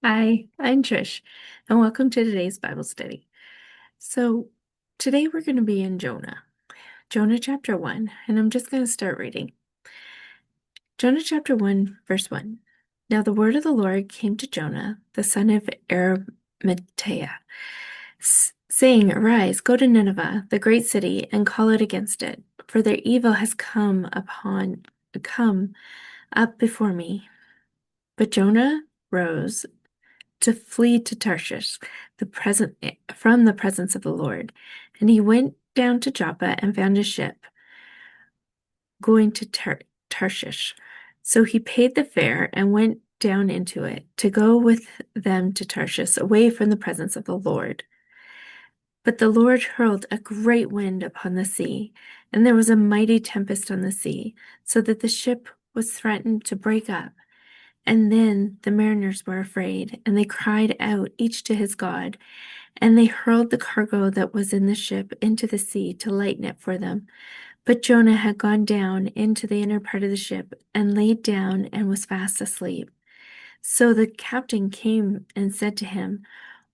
Hi, I'm Trish, and welcome to today's Bible study. So, today we're going to be in Jonah chapter 1, and I'm just going to start reading. Jonah chapter 1, verse 1. Now the word of the Lord came to Jonah, the son of Amittai, saying, Arise, go to Nineveh, the great city, and call it against it, for their evil has come up before me. But Jonah rose to flee to Tarshish, from the presence of the Lord. And he went down to Joppa and found a ship going to Tarshish. So he paid the fare and went down into it to go with them to Tarshish, away from the presence of the Lord. But the Lord hurled a great wind upon the sea, and there was a mighty tempest on the sea, so that the ship was threatened to break up. And then the mariners were afraid, and they cried out, each to his God. And they hurled the cargo that was in the ship into the sea to lighten it for them. But Jonah had gone down into the inner part of the ship, and laid down and was fast asleep. So the captain came and said to him,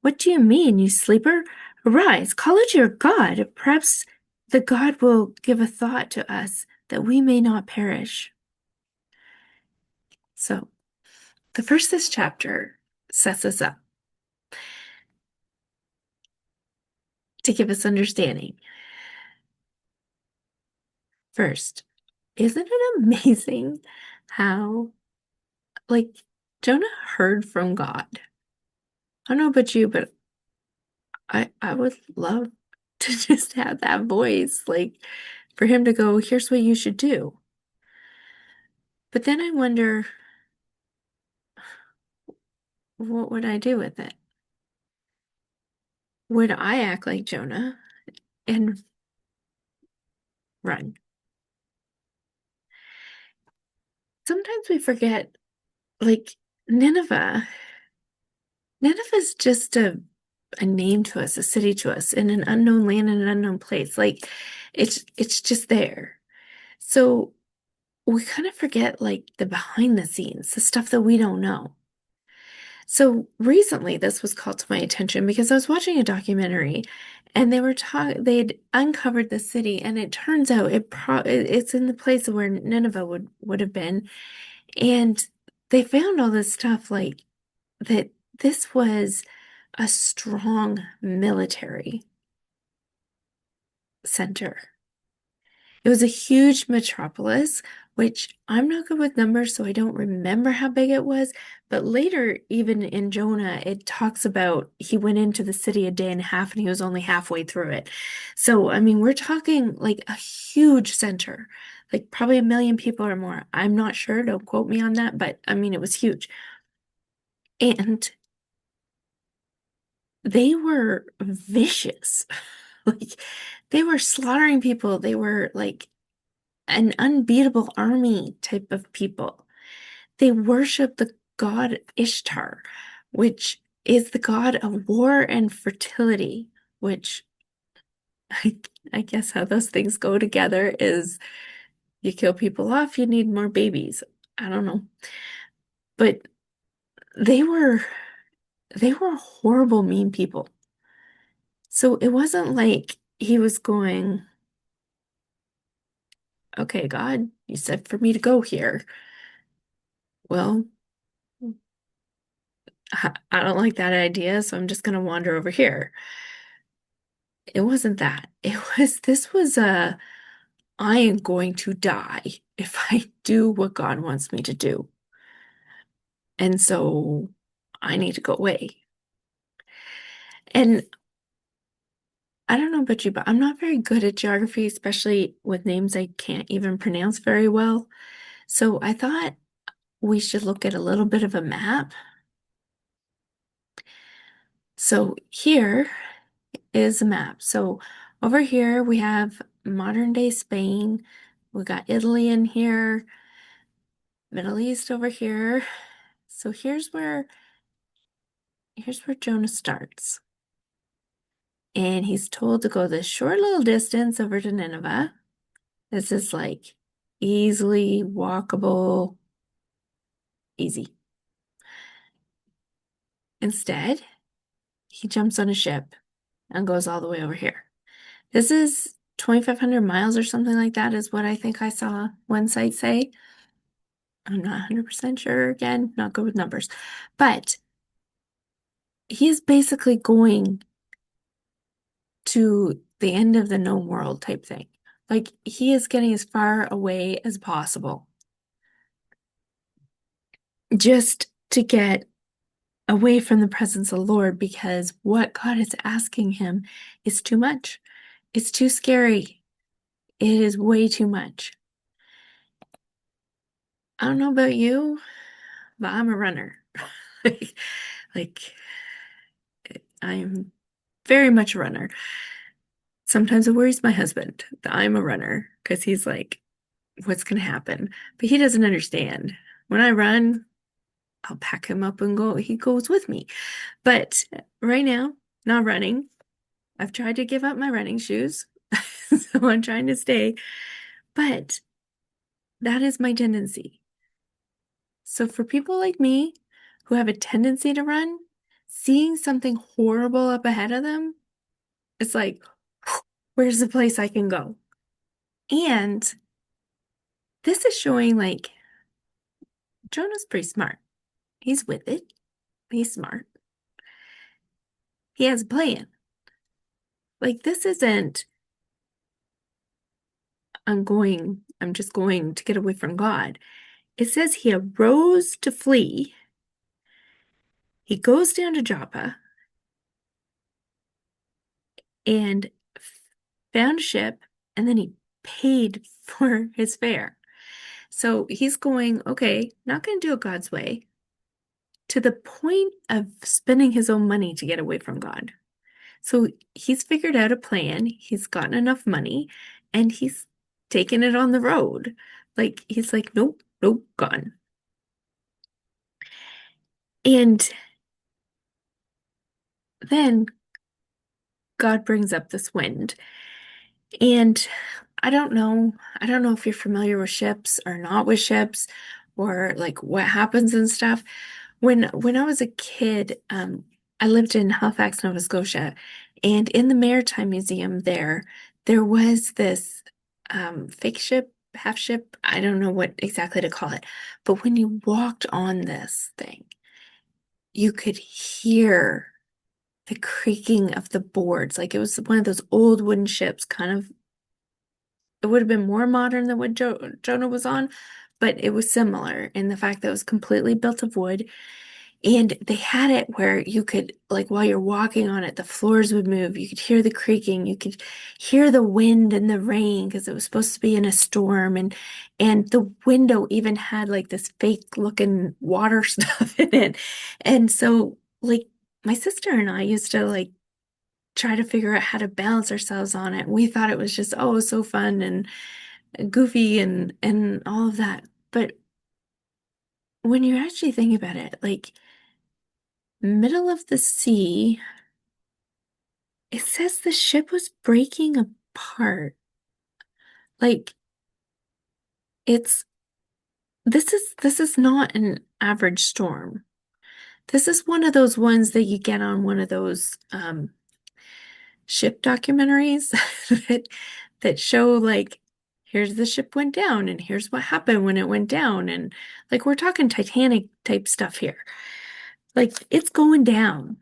What do you mean, you sleeper? Arise, call out to your God. Perhaps the God will give a thought to us, that we may not perish. So, the first this chapter sets us up to give us understanding. First, isn't it amazing how, like, Jonah heard from God? I don't know about you, but I would love to just have that voice, like, for him to go, here's what you should do. But then I wonder, what would I do with it? Would I act like Jonah and run? Sometimes we forget, like, Nineveh. Nineveh's just a name to us, a city to us, in an unknown land, in an unknown place. Like, it's just there. So we kind of forget, like, the behind the scenes, the stuff that we don't know. So recently this was called to my attention because I was watching a documentary, and they'd uncovered the city, and it turns out it's in the place where Nineveh would have been. And they found all this stuff, like, that this was a strong military center. It was a huge metropolis, which I'm not good with numbers, so I don't remember how big it was. But later, even in Jonah, it talks about he went into the city a day and a half, and he was only halfway through it. So, I mean, we're talking like a huge center, like probably 1 million people or more. I'm not sure, don't quote me on that, but I mean, it was huge. And they were vicious. Like, they were slaughtering people. They were like an unbeatable army type of people. They worship the god Ishtar, which is the god of war and fertility, which I, I guess how those things go together is you kill people off, you need more babies. I don't know. But they were they were horrible, mean people. So it wasn't like he was going, okay, God, you said for me to go here. Well, I don't like that idea, so I'm just going to wander over here. It wasn't that. This was I am going to die if I do what God wants me to do. And so I need to go away. And I don't know about you, but I'm not very good at geography, especially with names I can't even pronounce very well. So I thought we should look at a little bit of a map. So here is a map. So over here we have modern day Spain. We got Italy in here, Middle East over here. So here's where Jonah starts. And he's told to go this short little distance over to Nineveh. This is like easily walkable, easy. Instead, he jumps on a ship and goes all the way over here. This is 2,500 miles or something like that, is what I think I saw one site say. I'm not 100% sure. Again, not good with numbers. But he's basically going to the end of the known world type thing. Like, he is getting as far away as possible just to get away from the presence of the Lord, because what God is asking him is too much. It's too scary. It is way too much. I don't know about you, but I'm a runner. Like, like I am very much a runner. Sometimes it worries my husband that I'm a runner because he's like, what's going to happen? But he doesn't understand. When I run, I'll pack him up and go. He goes with me. But right now, not running. I've tried to give up my running shoes. So I'm trying to stay. But that is my tendency. So for people like me who have a tendency to run, seeing something horrible up ahead of them, it's like, where's the place I can go? And this is showing like Jonah's pretty smart. He's with it. He's smart. He has a plan. Like, this isn't, I'm just going to get away from God. It says he arose to flee. He goes down to Joppa and found a ship, and then he paid for his fare. So he's going, okay, not going to do it God's way, to the point of spending his own money to get away from God. So he's figured out a plan. He's gotten enough money, and he's taken it on the road. Like, he's like, nope, nope, gone. And then God brings up this wind. And I don't know if you're familiar with ships or not with ships, or like what happens and stuff. When I was a kid, I lived in Halifax, Nova Scotia, and in the Maritime Museum there was this fake ship, half ship, I don't know what exactly to call it, but when you walked on this thing, you could hear the creaking of the boards. Like, it was one of those old wooden ships, kind of. It would have been more modern than what Jonah was on, but it was similar in the fact that it was completely built of wood. And they had it where you could, like, while you're walking on it, the floors would move. You could hear the creaking. You could hear the wind and the rain because it was supposed to be in a storm. And the window even had like this fake looking water stuff in it. And so, like, my sister and I used to like try to figure out how to balance ourselves on it. We thought it was just, oh, so fun and goofy and all of that. But when you actually think about it, like, middle of the sea, it says the ship was breaking apart. Like, it's this is not an average storm. This is one of those ones that you get on one of those ship documentaries that show, like, here's the ship went down and here's what happened when it went down, and like, we're talking Titanic type stuff here. Like, it's going down.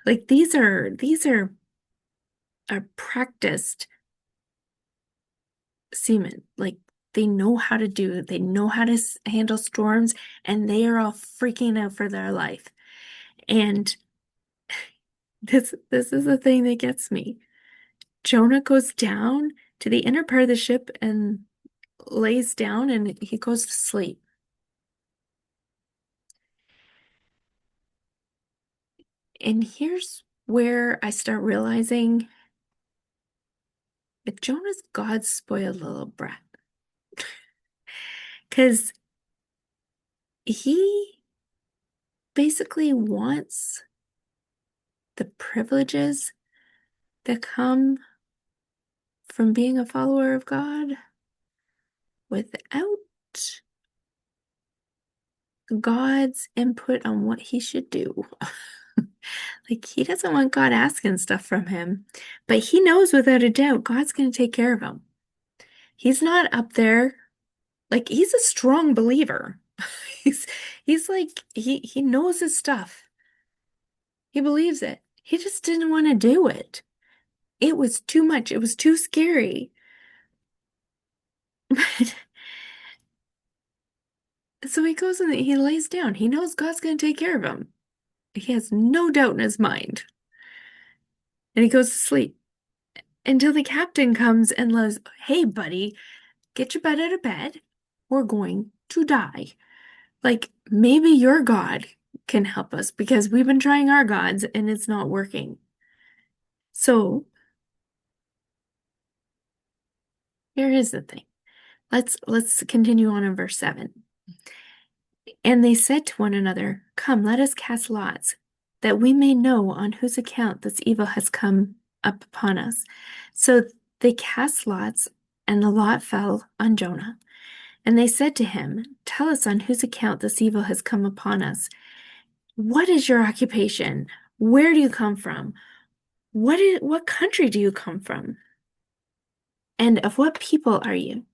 Like, these are practiced seamen. Like, they know how to do it. They know how to handle storms, and they are all freaking out for their life. And this is the thing that gets me. Jonah goes down to the inner part of the ship and lays down, and he goes to sleep. And here's where I start realizing that Jonah's God's spoiled little brat. Because he basically wants the privileges that come from being a follower of God without God's input on what he should do. Like, he doesn't want God asking stuff from him, but he knows without a doubt God's going to take care of him. He's not up there. Like, he's a strong believer. He's he's like he knows his stuff. He believes it. He just didn't want to do it. It was too much. It was too scary. So he goes and he lays down. He knows God's going to take care of him. He has no doubt in his mind. And he goes to sleep until the captain comes and goes, "Hey, buddy, get your butt out of bed. We're going to die. Like, maybe your God can help us because we've been trying our gods and it's not working." So here is the thing. Let's continue on in verse 7. And they said to one another, "Come, let us cast lots, that we may know on whose account this evil has come up upon us." So they cast lots, and the lot fell on Jonah. And they said to him, "Tell us on whose account this evil has come upon us. What is your occupation? Where do you come from? What country do you come from? And of what people are you?"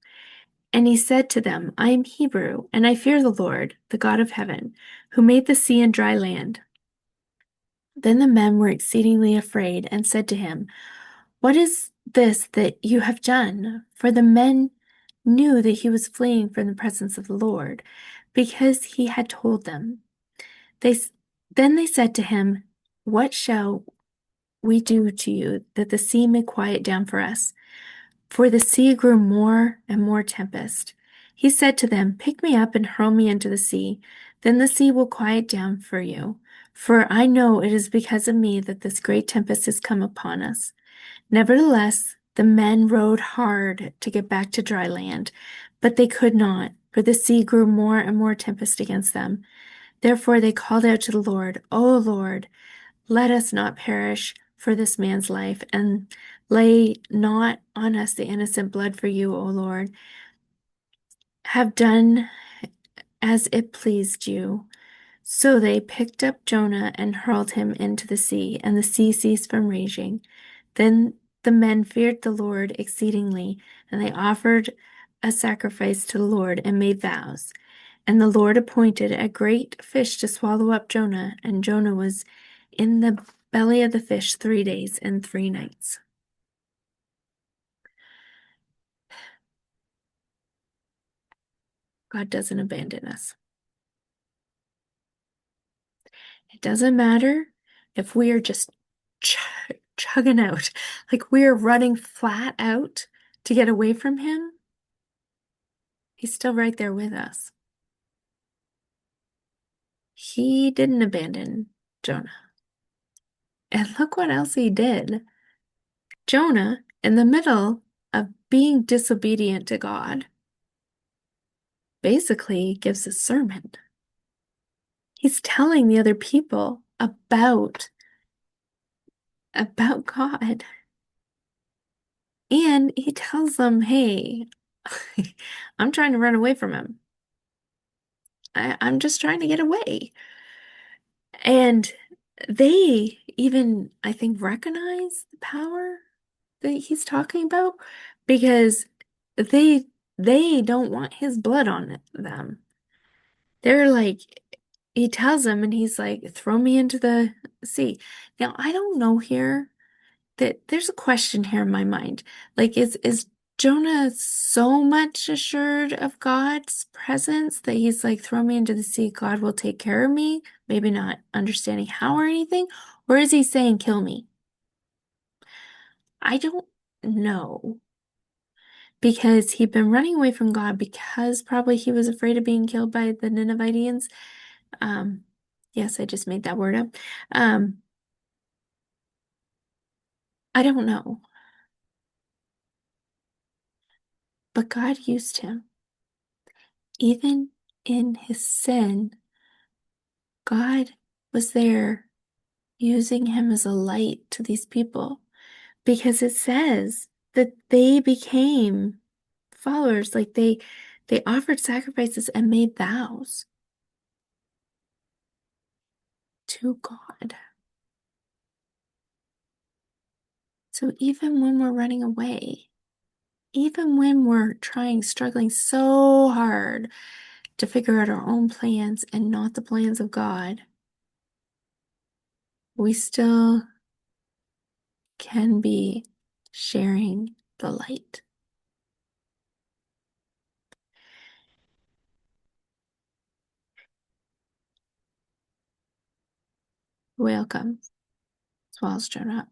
And he said to them, "I am Hebrew, and I fear the Lord, the God of heaven, who made the sea and dry land." Then the men were exceedingly afraid and said to him, "What is this that you have done?" For the men knew that he was fleeing from the presence of the Lord, because he had told them. They Then they said to him, "What shall we do to you that the sea may quiet down for us?" For the sea grew more and more tempest. He said to them, "Pick me up and hurl me into the sea. Then the sea will quiet down for you. For I know it is because of me that this great tempest has come upon us." Nevertheless, the men rowed hard to get back to dry land, but they could not, for the sea grew more and more tempest against them. Therefore they called out to the Lord, "O Lord, let us not perish for this man's life, and lay not on us the innocent blood, for you, O Lord, have done as it pleased you." So they picked up Jonah and hurled him into the sea, and the sea ceased from raging. Then the men feared the Lord exceedingly, and they offered a sacrifice to the Lord and made vows. And the Lord appointed a great fish to swallow up Jonah, and Jonah was in the belly of the fish 3 days and 3 nights. God doesn't abandon us. It doesn't matter if we are just chugging out, like we are running flat out to get away from him. He's still right there with us. He didn't abandon Jonah. And look what else he did. Jonah, in the middle of being disobedient to God, basically gives a sermon. He's telling the other people about God. And he tells them, "Hey, I'm trying to run away from him. I'm just trying to get away." And they even, I think, recognize the power that he's talking about, because they they don't want his blood on them. They're like, he tells them, and he's like, "Throw me into the sea." Now, I don't know here, that there's a question here in my mind. Like, is Jonah so much assured of God's presence that he's like, "Throw me into the sea, God will take care of me," maybe not understanding how or anything? Or is he saying, "Kill me"? I don't know. Because he'd been running away from God because probably he was afraid of being killed by the Ninevites. Um, yes, I just made that word up. Um, I don't know. But God used him. Even in his sin, God was there using him as a light to these people, because it says that they became followers, like they offered sacrifices and made vows to God. So even when we're running away, even when we're struggling so hard to figure out our own plans and not the plans of God, we still can be sharing the light. The whale comes, swallows Jonah up.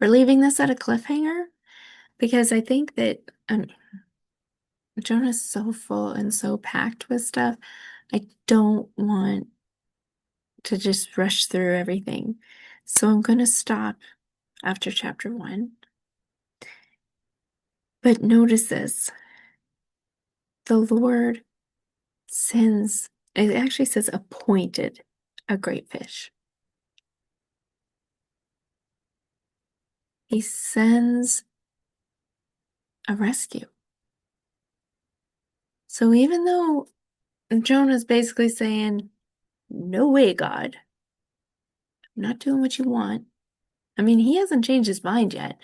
We're leaving this at a cliffhanger because I think that Jonah's so full and so packed with stuff. I don't want to just rush through everything. So I'm going to stop after chapter 1. But notice this. The Lord sends, it actually says appointed a great fish. He sends a rescue. So even though Jonah's basically saying, no way, God, I'm not doing what you want. I mean, he hasn't changed his mind yet.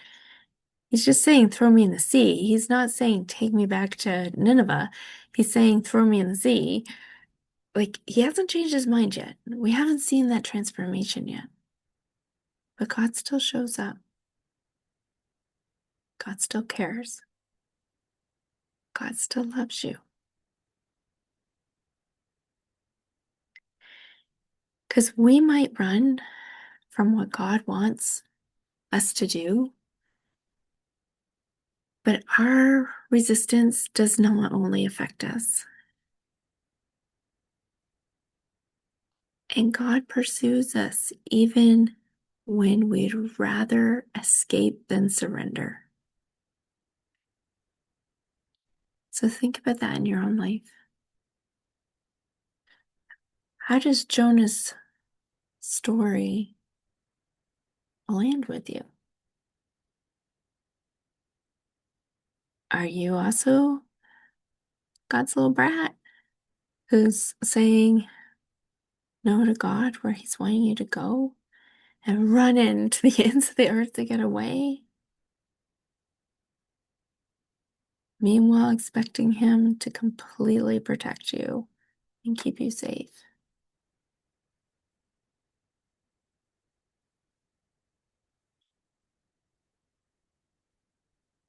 He's just saying, throw me in the sea. He's not saying, take me back to Nineveh. He's saying, throw me in the sea. Like, he hasn't changed his mind yet. We haven't seen that transformation yet. But God still shows up. God still cares. God still loves you. Because we might run from what God wants us to do, but our resistance does not only affect us. And God pursues us even when we'd rather escape than surrender. So think about that in your own life. How does Jonah's story land with you? Are you also God's little brat who's saying no to God where he's wanting you to go and run into the ends of the earth to get away? Meanwhile, expecting him to completely protect you and keep you safe.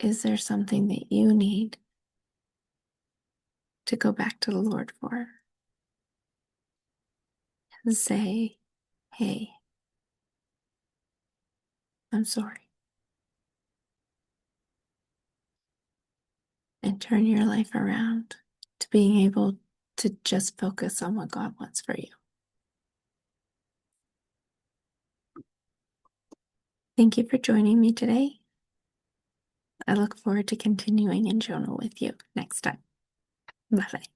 Is there something that you need to go back to the Lord for? And say, hey, I'm sorry. And turn your life around to being able to just focus on what God wants for you. Thank you for joining me today. I look forward to continuing in Jonah with you next time. Bye-bye.